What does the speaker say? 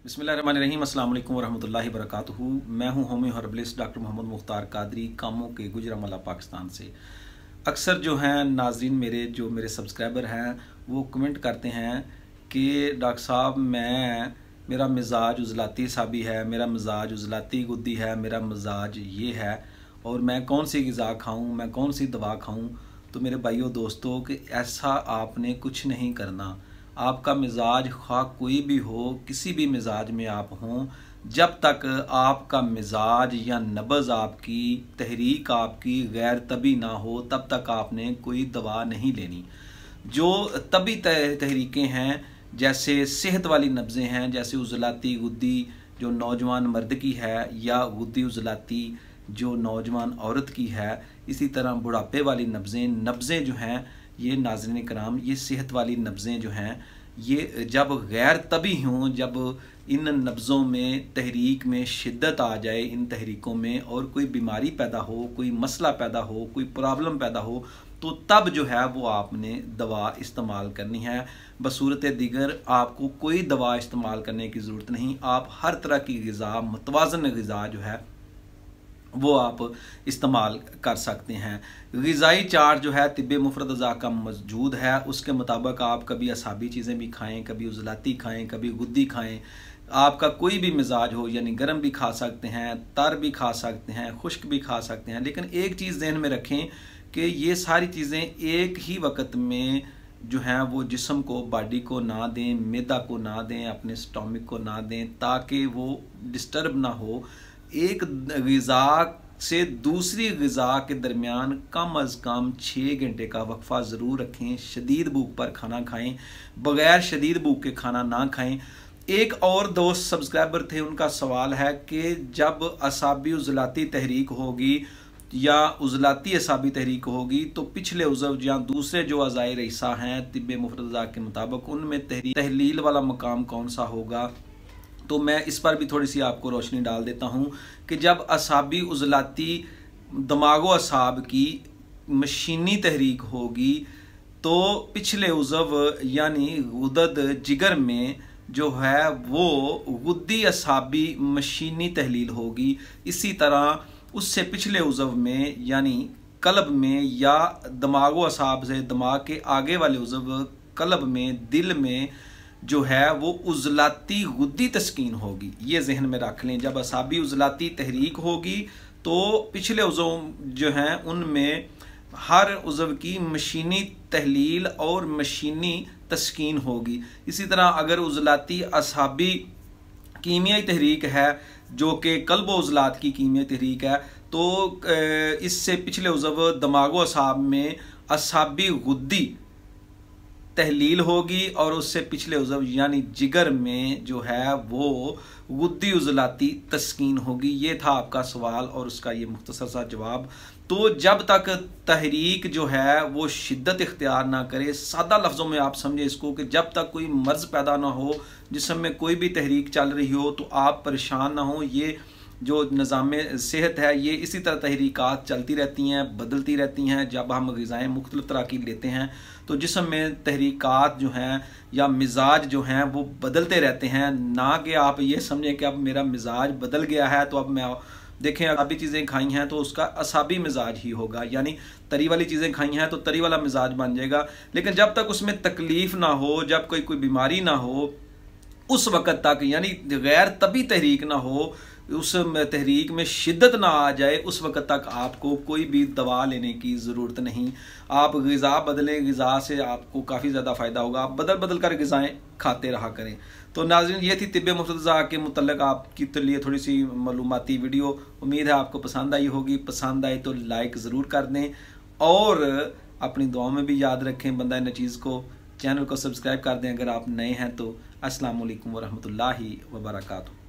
बिस्मिल्लाहिर्रहमानिर्रहीम। अस्सलाम वालेकुम वरहमतुल्लाहि वबरकातुहू। मैं हूं homeo herbalist doctor Mohammad Mukhtar Qadri, कामों के गुजरांवाला पाकिस्तान से। अक्सर जो हैं नाजरीन मेरे सब्सक्राइबर हैं वो कमेंट करते हैं कि डॉक्टर साहब मेरा मिजाज उजलाती साबी है, मेरा मिजाज उजलाती गुद्दी है, मेरा मिजाज ये है और मैं कौन सी ग़िज़ा खाऊं, मैं कौन सी दवा खाऊं। तो मेरे भाइयों दोस्तों कि ऐसा आपने कुछ नहीं करना। आपका मिजाज खा कोई भी हो, किसी भी मिजाज में आप हों, जब तक आपका मिजाज या नब्ज़ आपकी, तहरीक आपकी गैर तबी ना हो, तब तक आपने कोई दवा नहीं लेनी। जो तबी तहरीकें हैं, जैसे सेहत वाली नब्ज़ें हैं, जैसे उजलाती गुद्दी जो नौजवान मर्द की है या गुद्दी उजलाती जो नौजवान औरत की है, इसी तरह बुढ़ापे वाली नब्ज़ें जो हैं ये नाज़रीन कराम, ये सेहत वाली नब्ज़ें जो हैं ये जब गैर तबी हों, जब इन नब्ज़ों में तहरीक में शिद्दत आ जाए, इन तहरीकों में और कोई बीमारी पैदा हो, कोई मसला पैदा हो, कोई प्रॉब्लम पैदा हो, तो तब जो है वो आपने दवा इस्तेमाल करनी है। बसूरत दिगर आपको कोई दवा इस्तेमाल करने की ज़रूरत नहीं। आप हर तरह की ग़िज़ा, मुतवाज़न ग़िज़ा जो है वो आप इस्तेमाल कर सकते हैं। ग़िज़ाई चार्ट जो है तिब्बे मुफ़रद अज़ा का मौजूद है, उसके मुताबिक आप कभी असाबी चीज़ें भी खाएं, कभी उजलाती खाएं, कभी गुद्दी खाएं। आपका कोई भी मिजाज हो, यानी गर्म भी खा सकते हैं, तर भी खा सकते हैं, खुश्क भी खा सकते हैं। लेकिन एक चीज़ ज़हन में रखें कि ये सारी चीज़ें एक ही वक्त में जो हैं वो जिस्म को, बॉडी को ना दें, मैदा को ना दें, अपने स्टोमिक को ना दें, ताकि वो डिस्टर्ब ना हो। एक ग़िज़ा से दूसरी ग़िज़ा के दरमियान कम अज़ कम 6 घंटे का वक्फ़ा ज़रूर रखें। शदीद भूख पर खाना खाएं, बग़ैर शदीद भूख के खाना ना खाएं। एक और दोस्त सब्सक्राइबर थे, उनका सवाल है कि जब असाबी उजलाती तहरीक होगी या उजलाती असाबी तहरीक होगी तो पिछले उज़व या दूसरे जो अज़ाए रईसा हैं तिब्बे मुफ़रद अज़ा के मुताबिक उनमें तहलील वाला मकाम कौन सा होगा। तो मैं इस पर भी थोड़ी सी आपको रोशनी डाल देता हूँ कि जब असाबी उजलाती दमागो असाब की मशीनी तहरीक होगी तो पिछले उज़व यानी गुदद जिगर में जो है वो गुद्दी असाबी मशीनी तहलील होगी। इसी तरह उससे पिछले उज़व में यानी कल्ब में या दमागो असाब से दिमाग के आगे वाले उज़व कल्ब में, दिल में जो है वो उजलाती गुद्दी तस्कीन होगी। ये जहन में रख लें। जब असाबी उजलाती तहरीक होगी तो पिछले उज़व जो हैं उनमें हर उज़व की मशीनी तहलील और मशीनी तस्कीन होगी। इसी तरह अगर उजलाती असाबी कीमियाई तहरीक है जो कि कल्ब उजलात की कीमियाई तहरीक है, तो इससे पिछले उज़व दमागो असाब में असाबी गुद्दी तहलील होगी और उससे पिछले उज़व यानी जिगर में जो है वो गुद्दी उजलाती तस्कीन होगी। ये था आपका सवाल और उसका ये मुख्तसर सा जवाब। तो जब तक तहरीक जो है वो शिद्दत इख्तियार ना करे, सादा लफ्ज़ों में आप समझे इसको कि जब तक कोई मर्ज़ पैदा ना हो, जिस्म में कोई भी तहरीक चल रही हो, तो आप परेशान ना हो। ये जो निज़ाम सेहत है ये इसी तरह तहरीकात चलती रहती हैं, बदलती रहती हैं। जब हम ग़िज़ाएँ मुख्तलिफ़ तरह की लेते हैं तो जिस्म में तहरीकात जो हैं या मिजाज जो हैं वो बदलते रहते हैं। ना कि आप ये समझें कि अब मेरा मिजाज बदल गया है तो अब मैं देखें असाबी चीज़ें खाई हैं तो उसका असाबी मिजाज ही होगा, यानी तरी वाली चीज़ें खाई हैं तो तरी वाला मिजाज बन जाएगा। लेकिन जब तक उसमें तकलीफ़ ना हो, जब कोई बीमारी ना हो, उस वक़्त तक यानी गैर तबी तहरीक ना हो, उस तहरीक में शिद्दत ना आ जाए, उस वक़्त तक आपको कोई भी दवा लेने की ज़रूरत नहीं। आप ग़िज़ा बदलें, ग़िज़ा से आपको काफ़ी ज़्यादा फ़ायदा होगा। आप बदल बदल कर ग़िज़ाएँ खाते रहा करें। तो नाज़रीन ये थी तिब्बे मुफ़रद अज़ा के मुतल्लिक़ आपकी तो लिए थोड़ी सी मालूमाती वीडियो। उम्मीद है आपको पसंद आई होगी। पसंद आए तो लाइक ज़रूर कर दें और अपनी दुआओं में भी याद रखें बंदा नचीज़ को। चैनल को सब्सक्राइब कर दें अगर आप नए हैं तो। अस्सलाम वालेकुम वरहमतुल्लाहि वबरकातुहू।